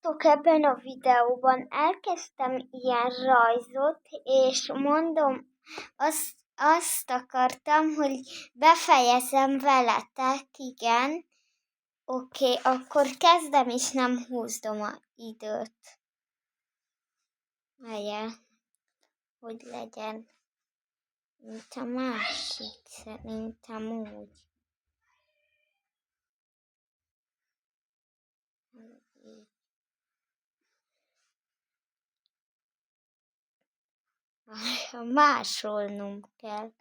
Sziasztok! Ebben a videóban elkezdtem ilyen rajzot, és mondom, azt akartam, hogy befejezem veletek, igen. Oké, akkor kezdem, és nem húzdom a időt. Várjál, hogy legyen, mint a másik, szerintem úgy. Másolnom kell.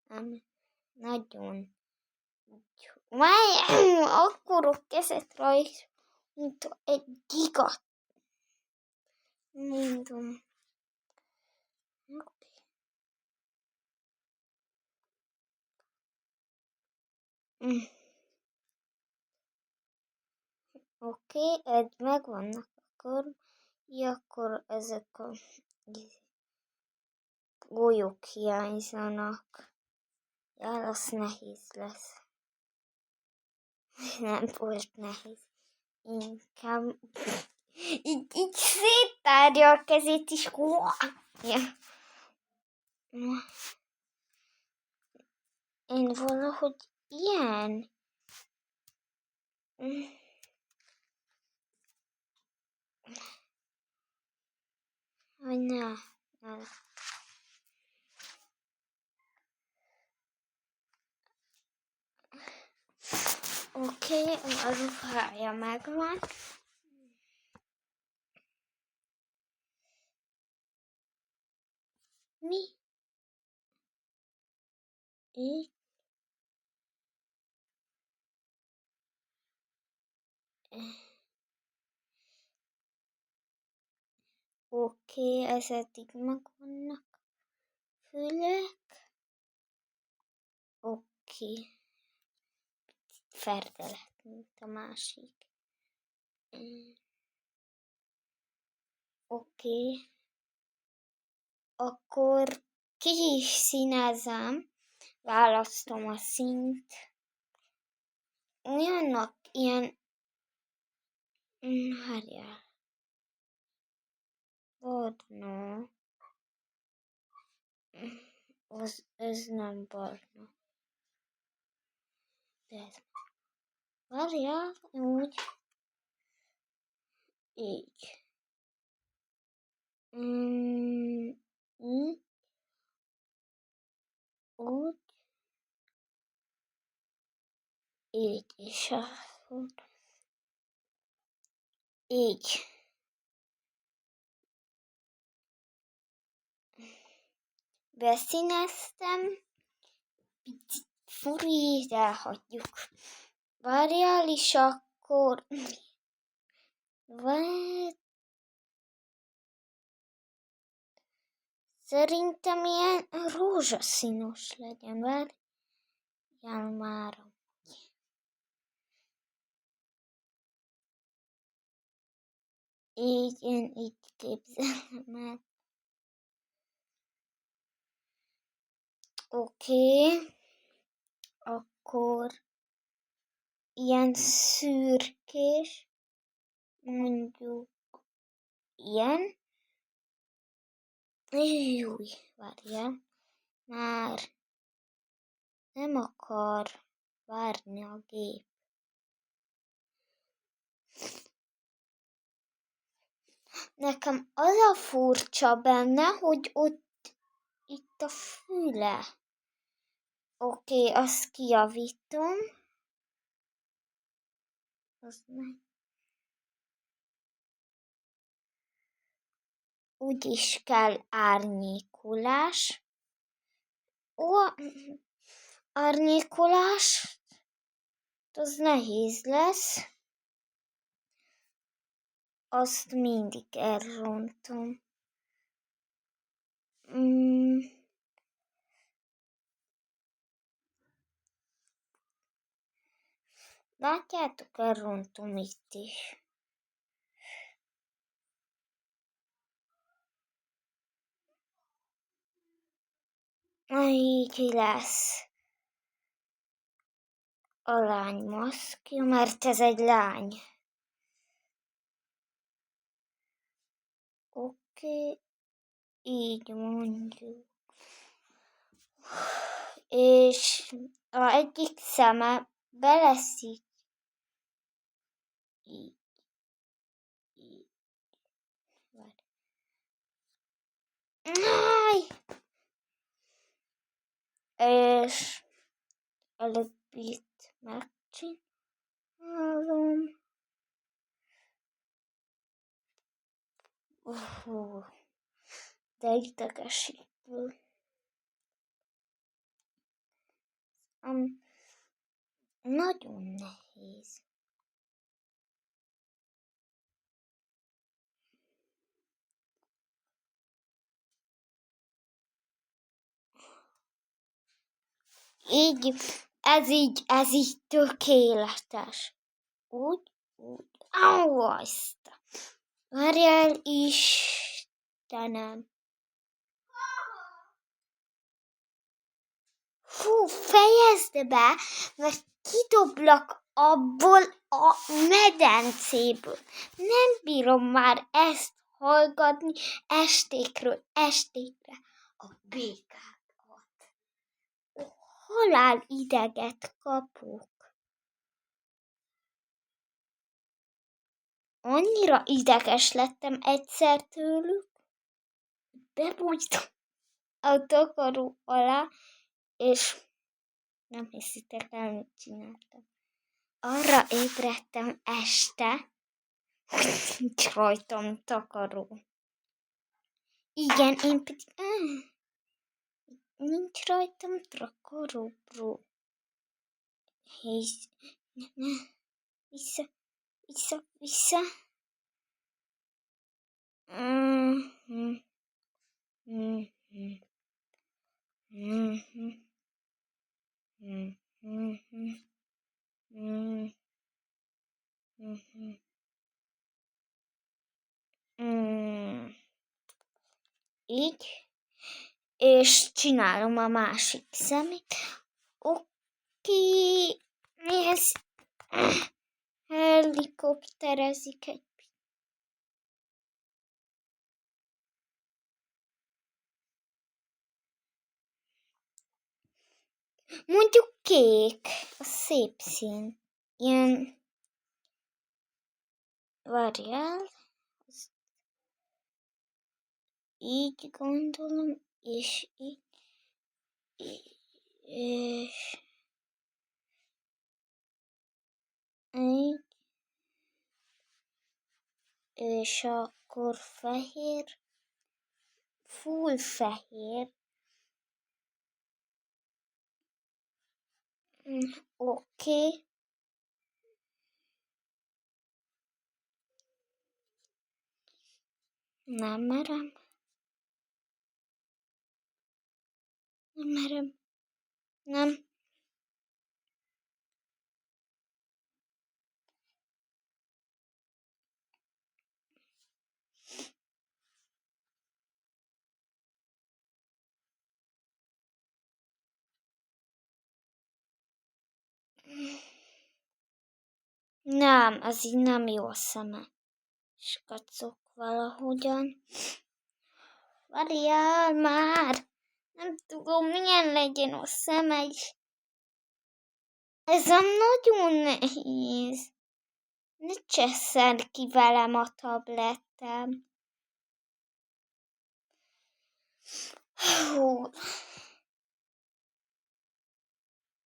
Nem, nagyon. Akkor kezet rajz, mint egy giga. Mondom. Oké, egy megvannak akkor ezek a golyók hiányzanak. Ja, az nehéz lesz. Nem volt nehéz. Inkább így széttárja a kezét is. Ja. Én valahogy ilyen. Vagy ne. Oké, a ruhája megvan. Mi? Így? Oké, ez eddig megvannak. Fülek. Oké. Ferde lett, mint a másik. Oké. Akkor ki is színezem. Választom a színt. Olyannak ilyen... Várjál. Barna. Ez nem barna. De ez... Várjál, úgy. Így. Úgy. Így is. Így. Beszíneztem. Picit furi, elhagyjuk. Várjál is akkor. Szerintem ilyen rózsaszínos legyen. Várjál már. Így, én így képzelem el. Oké. Akkor ilyen szürkés, mondjuk ilyen. Júj, várjál. Már nem akar várni a gép. Nekem az a furcsa benne, hogy ott itt a füle. Oké, azt kijavítom. Úgy is kell árnyékolás. Árnyékolás, az nehéz lesz. Azt mindig elrontom. Látjátok, elrontom itt is. Így lesz. A lány maszkja, mert ez egy lány. Oké, így mondjuk. És a egyik szeme beleszik. Így, így. Várj. Áj! És előbb itt megcsinálom. De idegesítő. Nagyon nehéz. Így, ez így tökéletes. Úgy. Au, azt. Várjál, Istenem. Fú, fejezd be, mert kidoblak abból a medencéből. Nem bírom már ezt hallgatni estékről estékre. A békákat. Halál ideget kapok. Annyira ideges lettem egyszer tőlük, bebújtam a takaró alá, és nem hiszitek el, mit csináltam. Arra ébredtem este, hogy nincs rajtam takaró. Igen, én pedig... nincs rajtam takaró, bro. És... Vissza. Így, és csinálom a másik szemét. Oké, ez helikopterezik egy. Mondjuk kék, a szép szín. Ilyen, várjál, így gondolom, és így, és így, és akkor fehér, full fehér. Oké. Nem merem. Nem. Nem, ez így nem jó a szeme. És kacok valahogyan. Várjál már! Nem tudom, milyen legyen a szeme is. Ez a nagyon nehéz. Ne csesszen ki velem a tablettem.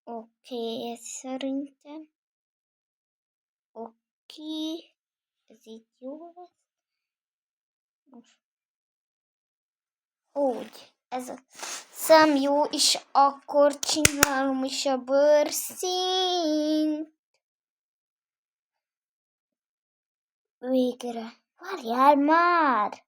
Oké, ez szerintem. Oké, ez így jó lesz. Most. Úgy, ez a szem jó, és akkor csinálom is a bőrszínt. Végre. Várjál már!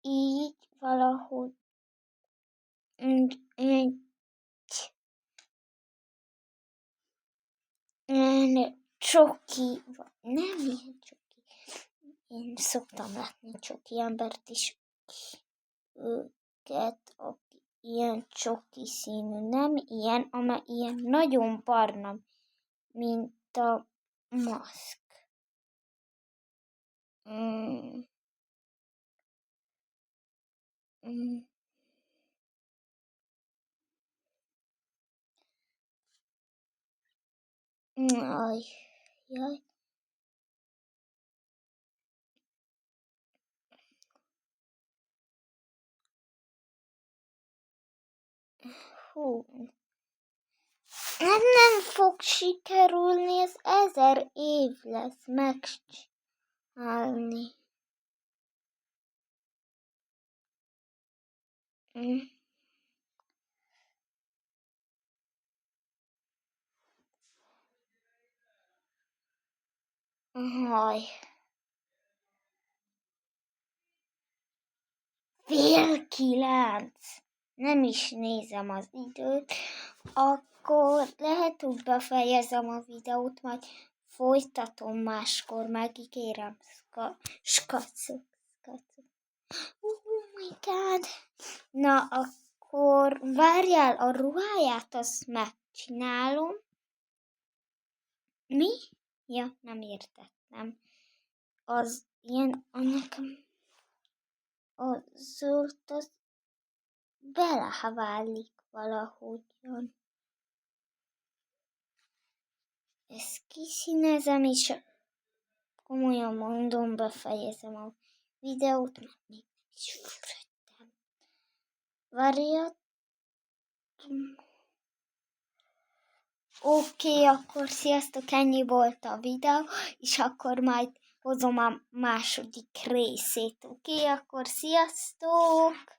Így valahogy ilyen csoki, nem ilyen csoki. Én szoktam látni csoki embert is, őket, aki ilyen csoki színű, nem ilyen, amely ilyen nagyon barna, mint itt a maszk. Aj, jaj. Hú. Nem fog sikerülni, ez 1000 év lesz megcsinálni. Haj. 8:30. Nem is nézem az időt. Akkor lehet, hogy befejezem a videót, majd folytatom máskor, megígérem. Skacok. Oh my god. Na, akkor várjál, a ruháját azt megcsinálom. Mi? Ja, nem értettem. Az ilyen, nekem a zöld az beleválik valahogyan. Ezt kiszínezem, és komolyan mondom, befejezem a videót, mert még nem is fürödtem. Várjál. Oké, akkor sziasztok, ennyi volt a videó, és akkor majd hozom a második részét. Oké, akkor sziasztok!